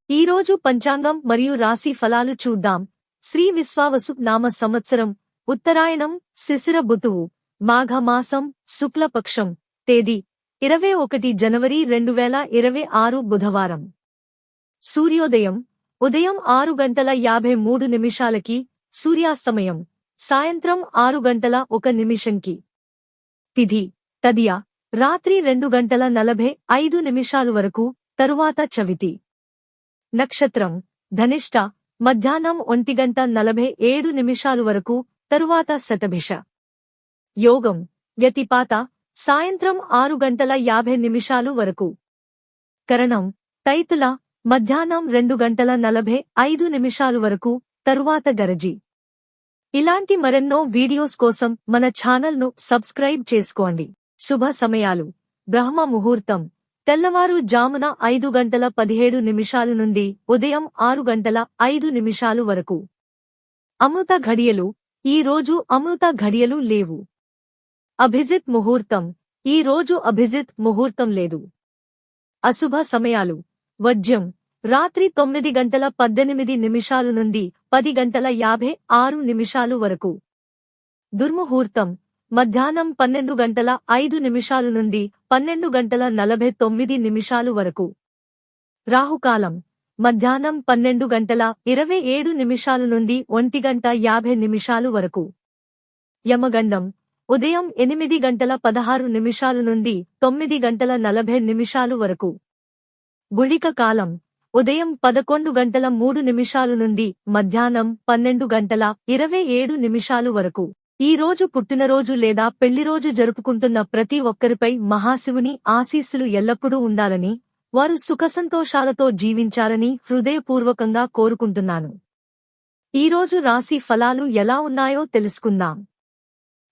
ఈరోజు పంచాంగం మరియు రాశి ఫలాలు చూద్దాం. శ్రీ విశ్వావసు నామ సంవత్సరం, ఉత్తరాయణం, శిశిర ఋతువు, మాఘమాసం, శుక్లపక్షం, తేదీ 21 జనవరి 2026 బుధవారం. సూర్యోదయం ఉదయం 6:53 సూర్యాస్తమయం సాయంత్రం 6:01 తిథి తదియ రాత్రి 2:45 వరకు, తరువాత చవితి. నక్షత్రం ధనిష్ట మధ్యాహ్నం 1:47 వరకు, తరువాత శతభిష. యోగం వ్యతిపాత సాయంత్రం 6:50 వరకు. కరణం తైతుల మధ్యాహ్నం 2:45 వరకు, తరువాత గరజి. ఇలాంటి మరెన్నో వీడియోస్ కోసం మన ఛానల్ను సబ్స్క్రైబ్ చేసుకోండి. శుభ సమయాలు: బ్రహ్మ ముహూర్తం తెల్లవారు జామున 5:17 నుండి ఉదయం 6:05 వరకు. అమృత ఘడియలు ఈ రోజు అమృత ఘడియలు లేవు. అభిజిత్ ముహూర్తం ఈ రోజు అభిజిత్ ముహూర్తం లేదు. అశుభ సమయాలు: వజ్యం రాత్రి 9:18 నుండి 10:56 వరకు. దుర్ముహూర్తం మధ్యాహ్నం 12:05 నుండి 12:49 వరకు. రాహుకాలం మధ్యాహ్నం 12:27 నుండి 1:50 వరకు. యమగండం ఉదయం 8:16 నుండి 9:40 వరకు. గుళిక కాలం ఉదయం 11:03 నుండి మధ్యాహ్నం 12:27 వరకు. ఈ రోజు పుట్టినరోజు లేదా పెళ్లిరోజు జరుపుకుంటున్న ప్రతి ఒక్కరిపై మహాశివుని ఆశీస్సులు ఎల్లప్పుడూ ఉండాలని, వారు సుఖసంతోషాలతో జీవించాలని హృదయపూర్వకంగా కోరుకుంటున్నాను. ఈరోజు రాశి ఫలాలు ఎలా ఉన్నాయో తెలుసుకుందాం.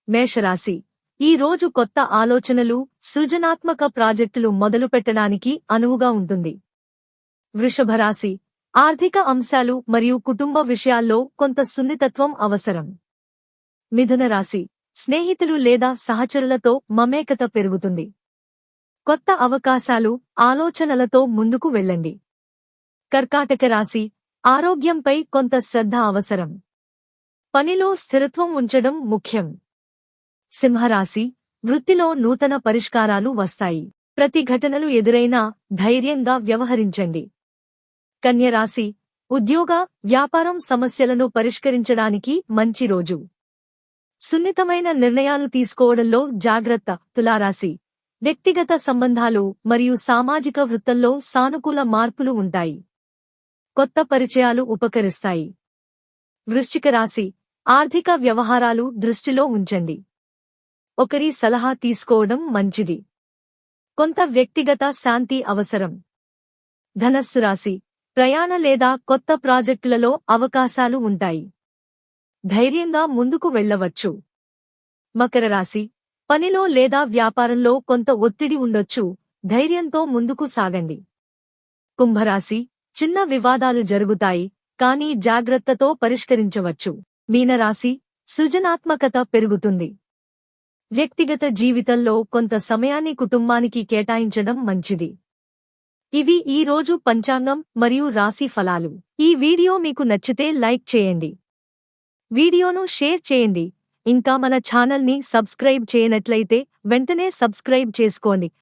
మేషరాశి ఈ రోజు కొత్త ఆలోచనలు, సృజనాత్మక ప్రాజెక్టులు మొదలుపెట్టడానికి అనువుగా ఉంటుంది. వృషభరాశి ఆర్థిక అంశాలు మరియు కుటుంబ విషయాల్లో కొంత సున్నితత్వం అవసరం. మిథున రాశి స్నేహితులు లేదా సహచరులతో మమేకత పెరుగుతుంది. కొత్త అవకాశాలు, ఆలోచనలతో ముందుకు వెళ్ళండి. కర్కాటక రాశి ఆరోగ్యంపై కొంత శ్రద్ధ అవసరం. పనిలో స్థిరత్వం ఉంచడం ముఖ్యం. సింహరాశి వృత్తిలో నూతన పరిష్కారాలు వస్తాయి. ప్రతిఘటనలు ఎదురైనా ధైర్యంగా వ్యవహరించండి. కన్యరాశి ఉద్యోగ, వ్యాపారం సమస్యలను పరిష్కరించడానికి మంచి రోజు. సున్నితమైన నిర్ణయాలు తీసుకోవడంలో జాగ్రత్త. తులారాశి వ్యక్తిగత సంబంధాలు మరియు సామాజిక వృత్తంలో సానుకూల మార్పులు ఉంటాయి. కొత్త పరిచయాలు ఉపకరిస్తాయి. వృశ్చిక రాశి ఆర్థిక వ్యవహారాలు దృష్టిలో ఉంచండి. ఒకరి సలహా తీసుకోవడం మంచిది. కొంత వ్యక్తిగత శాంతి అవసరం. ధనస్సు రాశి ప్రయాణ లేదా కొత్త ప్రాజెక్టులలో అవకాశాలు ఉంటాయి. ధైర్యంగా ముందుకు వెళ్ళవచ్చు. మకర రాశి పనిలో లేదా వ్యాపారంలో కొంత ఒత్తిడి ఉండొచ్చు. ధైర్యంతో ముందుకు సాగండి. కుంభరాశి చిన్న వివాదాలు జరుగుతాయి, కానీ జాగ్రత్తతో పరిష్కరించవచ్చు. మీనరాశి సృజనాత్మకత పెరుగుతుంది. వ్యక్తిగత జీవితంలో కొంత సమయాన్ని కుటుంబానికి కేటాయించడం మంచిది. ఇవి ఈ రోజు పంచాంగం మరియు రాశి ఫలాలు. ఈ వీడియో మీకు నచ్చితే లైక్ చేయండి. వీడియోను షేర్ చేయండి. ఇంకా మన ఛానల్ని సబ్స్క్రైబ్ చేయనట్లయితే వెంటనే సబ్స్క్రైబ్ చేసుకోండి.